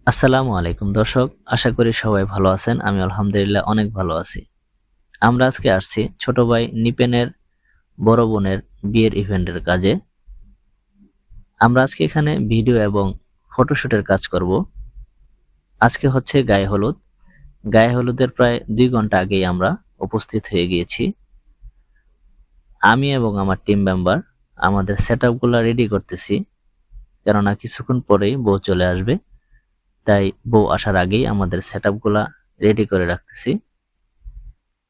আসসালামু আলাইকুম দর্শক, আশা করি সবাই ভালো আছেন। আমি আলহামদুলিল্লাহ অনেক ভালো আছি। আমরা আজকে আসছি ছোট ভাই নিপেনের বড় বোনের বিয়ের ইভেন্টের কাজে। আমরা আজকে এখানে ভিডিও এবং ফটোশুটের কাজ করব। আজকে হচ্ছে গায়ে হলুদ। গায়ে হলুদের প্রায় 2 ঘন্টা আগেই আমরা উপস্থিত হয়ে গিয়েছি। আমি এবং আমার টিম মেম্বার আমাদের সেট আপগুলো রেডি করতেছি, কেননা কিছুক্ষণ পরেই বউ চলে আসবে। তাই বউ আসার আগেই আমাদের সেট আপগুলা রেডি করে রাখতেছি।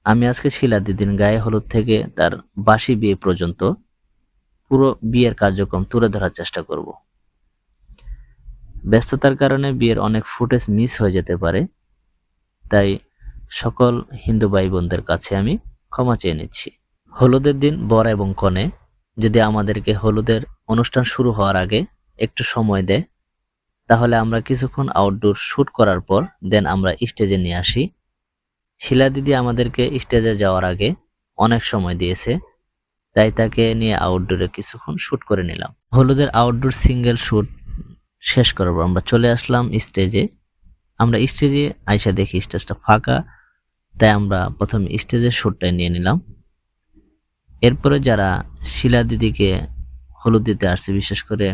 আমি আজকে শিলা দিদির গায়ে হলুদ থেকে তার বাসি বিয়ে পর্যন্ত পুরো বিয়ের কার্যক্রম তুলে ধরার চেষ্টা করব। ব্যস্ততার কারণে বিয়ের অনেক ফুটেজ মিস হয়ে যেতে পারে, তাই সকল হিন্দু ভাই বোনদের কাছে আমি ক্ষমা চেয়ে নিচ্ছি। হলুদের দিন বর এবং কনে যদি আমাদেরকে হলুদের অনুষ্ঠান শুরু হওয়ার আগে একটু সময় দেয়, তাহলে আমরা কিছুক্ষণ আউটডোর শুট করার পর দেন আমরা স্টেজে নিয়ে আসি। শিলা দিদি আমাদেরকে স্টেজে যাওয়ার আগে অনেক সময় দিয়েছে, তাই তাকে নিয়ে আউটডোরে কিছুক্ষণ শুট করে নিলাম। হলুদের আউটডোর সিঙ্গেল শুট শেষ করার পর আমরা চলে আসলাম স্টেজে। আমরা স্টেজে আইসা দেখি স্টেজটা ফাঁকা, তাই আমরা প্রথমে স্টেজের শুটটাই নিয়ে নিলাম। এরপরে যারা শিলা দিদিকে হলুদ দিতে আসছে, বিশেষ করে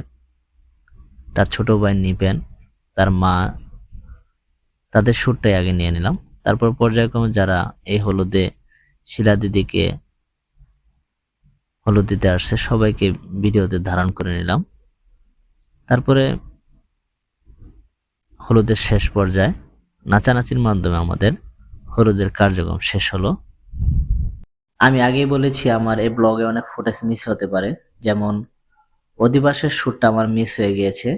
তার ছোট ভাই নিপেন, তার মা, তাদের শুটটাই আগে নিয়ে নিলাম। তারপর পর্যায়ক্রমে যারা এই হলুদে শিলা দিদিকে হলুদ দিতে আসছে সবাইকে ভিডিওতে ধারণ করে নিলাম। তারপরে হলুদের শেষ পর্যায়ে নাচানাচির মাধ্যমে আমাদের হলুদের কার্যক্রম শেষ হলো। আমি আগেই বলেছি আমার এই ব্লগে অনেক ফুটেজ মিস হতে পারে, যেমন অধিবাসের শ্যুটটা আমার মিস হয়ে গিয়েছে।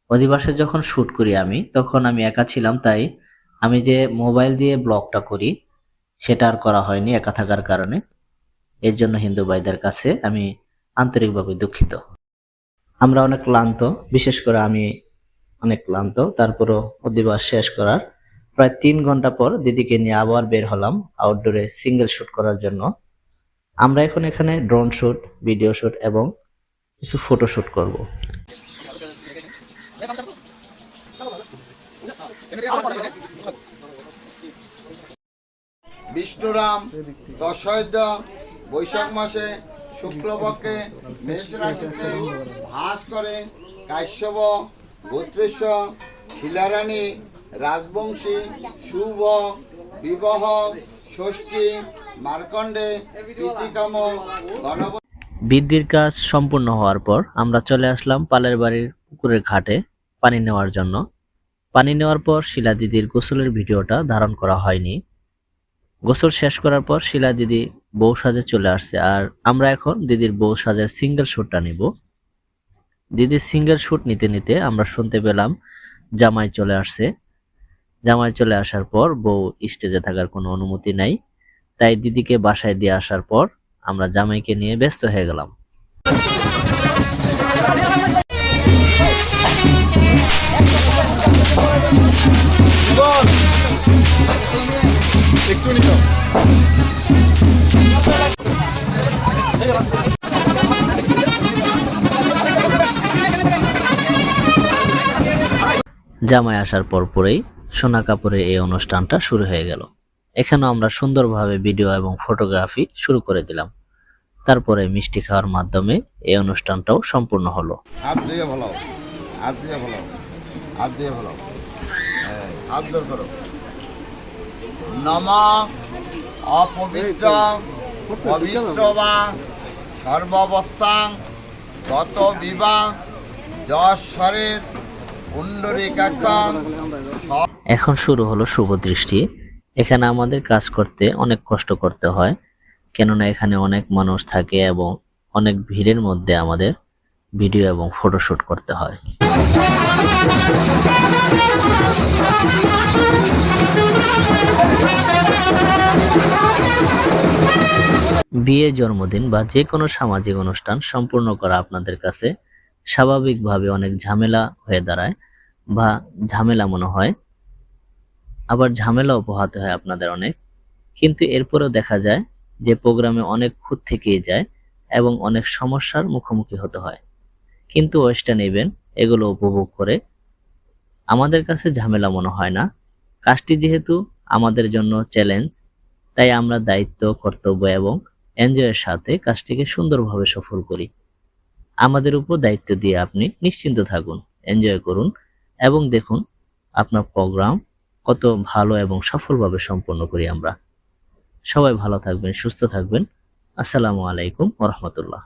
অধিবাসে যখন শ্যুট করি আমি, তখন আমি একা ছিলাম, তাই আমি যে মোবাইল দিয়ে ব্লগটা করি সেটা আর করা হয়নি একা থাকার কারণে। এর জন্য হিন্দু ভাইদের কাছে আমি আন্তরিকভাবে দুঃখিত। আমরা অনেক ক্লান্ত, বিশেষ করে আমি অনেক ক্লান্ত। তারপরও অধিবাস শেষ করার প্রায় 3 ঘন্টা পর দিদিকে নিয়ে আবার বের হলাম আউটডোরে সিঙ্গেল শুট করার জন্য। আমরা এখন এখানে ড্রোন শুট, ভিডিও শুট এবং কিছু ফটো শুট করব। বিষ্ণুরাম দশৈদ্য বৈশাখ মাসে শুক্লপক্ষে মেষ রাশিতে ভাস করে কাশ্যপ গোত্রেশ শিলারানী রাজবংশী শুভ বিবাহ ষষ্ঠী মার্কণ্ডে প্রীতিকাম গণপতি। বৃদ্ধির কাজ সম্পূর্ণ হওয়ার পর আমরা চলে আসলাম পালের বাড়ির পুকুরের ঘাটে পানি নেওয়ার জন্য। পানি নেওয়ার পর শিলা দিদির গোসলের ভিডিওটা ধারণ করা হয়নি। গোসল শেষ করার পর শিলা দিদি বউ সাজে চলে আসছে, আর আমরা এখন দিদির বউ সাজের সিঙ্গেল শুটটা নিব। দিদির সিঙ্গেল শুট নিতে নিতে আমরা শুনতে পেলাম জামাই চলে আসছে। জামাই চলে আসার পর বউ স্টেজে থাকার কোনো অনুমতি নাই, তাই দিদিকে বাসায় দিয়ে আসার পর আমরা জামাইকে নিয়ে ব্যস্ত হয়ে গেলাম। জামাই আসার পরেই সোনা কাপড়ের এই অনুষ্ঠানটা শুরু হয়ে গেল। এখানেও আমরা সুন্দরভাবে ভিডিও এবং ফটোগ্রাফি শুরু করে দিলাম। তারপরে মিষ্টি খাওয়ার মাধ্যমে এই অনুষ্ঠানটাও সম্পূর্ণ হলো। হাত দিয়ে ভালো, হাত দিয়ে ভালো, হাত দিয়ে ভালো, হাত দূর করো। নম অপবিত্র পবিত্র বা সর্বাবস্থাং গত বিবাহ যশ্বরের পুণ্ডরীকাক্ষং। এখন শুরু হলো শুভ দৃষ্টি। এখানে আমাদের কাজ করতে অনেক কষ্ট করতে হয়, কেননা এখানে অনেক মানুষ থাকে এবং অনেক ভিড়ের মধ্যে আমাদের ভিডিও এবং ফটোশুট করতে হয়। বিয়ে, জন্মদিন বা যে কোনো সামাজিক অনুষ্ঠান সম্পূর্ণ করা আপনাদের কাছে স্বাভাবিকভাবে অনেক ঝামেলা হয়ে দাঁড়ায় বা ঝামেলা মনে হয়, আবার ঝামেলাও পোহাতে হয় আপনাদের অনেক। কিন্তু এরপরেও দেখা যায় যে প্রোগ্রামে অনেক খুঁত থেকেই যায় এবং অনেক সমস্যার মুখোমুখি হতে হয়। কিন্তু ওয়েস্টার্ন ইভেন্ট এগুলো উপভোগ করে আমাদের কাছে ঝামেলা মনে হয় না। কাজটি যেহেতু আমাদের জন্য চ্যালেঞ্জ, তাই আমরা দায়িত্ব, কর্তব্য এবং এনজয়ের সাথে কাজটিকে সুন্দরভাবে সফল করি। আমাদের উপর দায়িত্ব দিয়ে আপনি নিশ্চিন্ত থাকুন, এনজয় করুন এবং দেখুন আপনার প্রোগ্রাম কত ভালো এবং সফলভাবে সম্পন্ন করি আমরা। সবাই ভালো থাকবেন, সুস্থ থাকবেন। আসসালামু আলাইকুম ওয়া রাহমাতুল্লাহ।